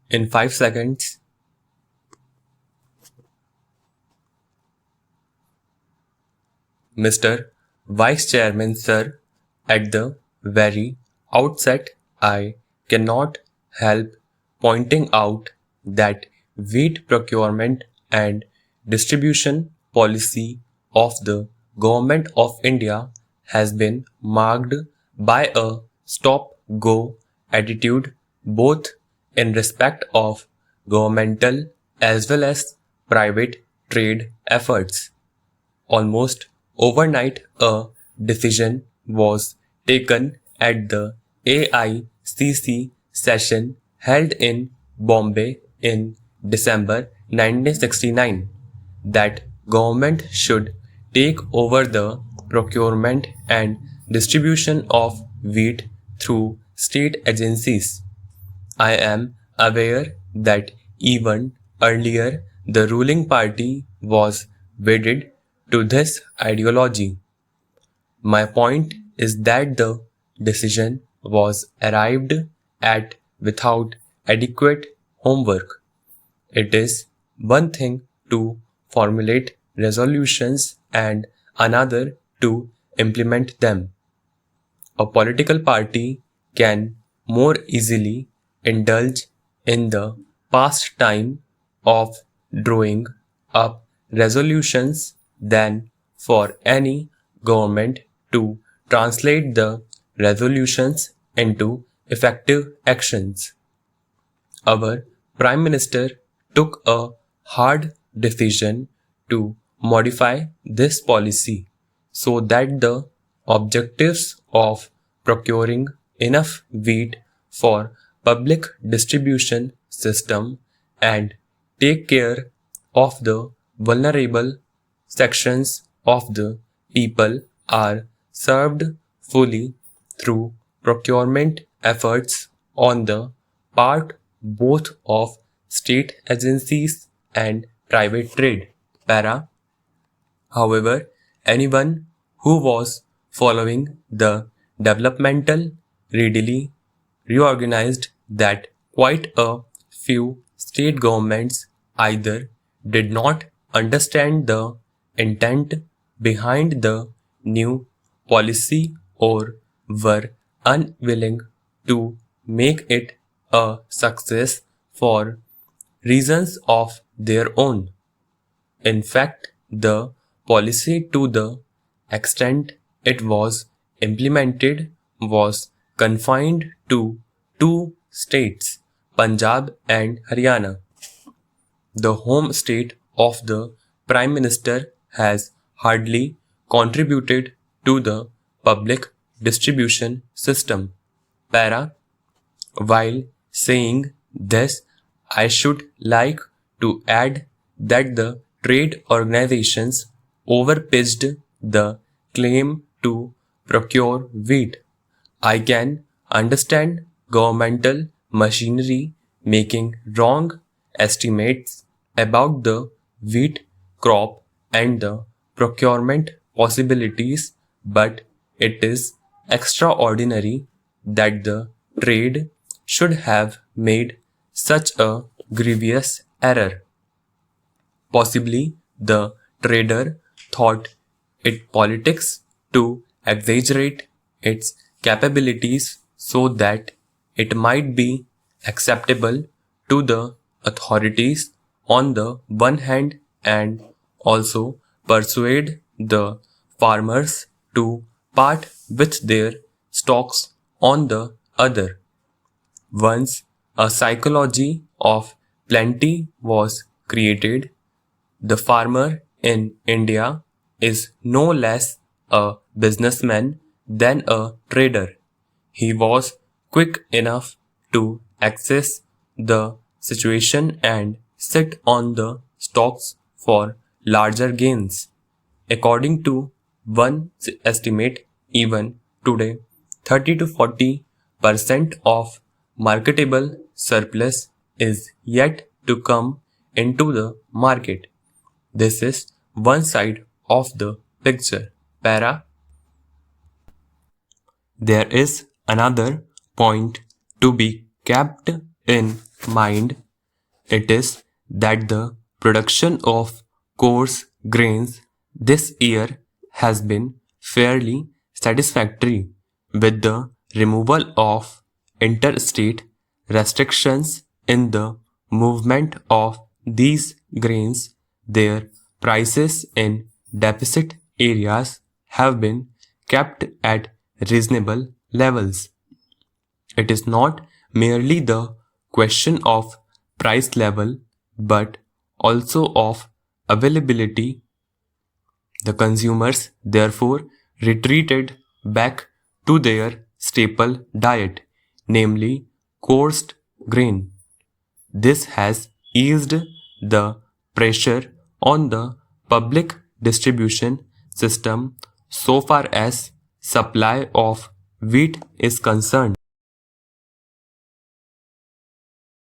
in 5 seconds. Mr. Vice Chairman Sir, at the very outset, I cannot help pointing out that wheat procurement and distribution policy of the Government of India has been marked by a stop-go attitude both in respect of governmental as well as private trade efforts. Almost overnight, a decision was taken at the AICC session held in Bombay in December 1969 that government should take over the procurement and distribution of wheat through state agencies. I am aware that even earlier the ruling party was wedded to this ideology. My point is that the decision was arrived at without adequate homework. It is one thing to formulate resolutions and another to implement them. A political party can more easily indulge in the pastime of drawing up resolutions than for any government to translate the resolutions into effective actions. Our Prime Minister took a hard decision to modify this policy so that the objectives of procuring enough wheat for public distribution system and take care of the vulnerable sections of the people are served fully through procurement efforts on the part both of state agencies and private trade. Para. However, anyone who was following the developmental readily reorganized that quite a few state governments either did not understand the intent behind the new policy or were unwilling to make it a success for reasons of their own. In fact, the policy, to the extent it was implemented, was confined to two states, Punjab and Haryana. The home state of the Prime Minister has hardly contributed to the public distribution system. Para. While saying this, I should like to add that the trade organizations overpitched the claim to procure wheat. I can understand governmental machinery making wrong estimates about the wheat crop and the procurement possibilities, but it is extraordinary that the trade should have made such a grievous error. Possibly the trader thought it politics to exaggerate its capabilities so that it might be acceptable to the authorities on the one hand and also persuade the farmers to part with their stocks on the other. Once a psychology of plenty was created, the farmer in India is no less a businessman than a trader. He was quick enough to access the situation and sit on the stocks for larger gains. According to one estimate, even today, 30 to 40% of marketable surplus is yet to come into the market. This is one side of the picture. Para. There is another point to be kept in mind, it is that the production of coarse grains this year has been fairly satisfactory, with the removal of interstate restrictions in the movement of these grains. Their prices in deficit areas have been kept at reasonable levels. It is not merely the question of price level but also of availability. The consumers therefore retreated back to their staple diet, namely coarse grain. This has eased the pressure on the public distribution system so far as supply of wheat is concerned.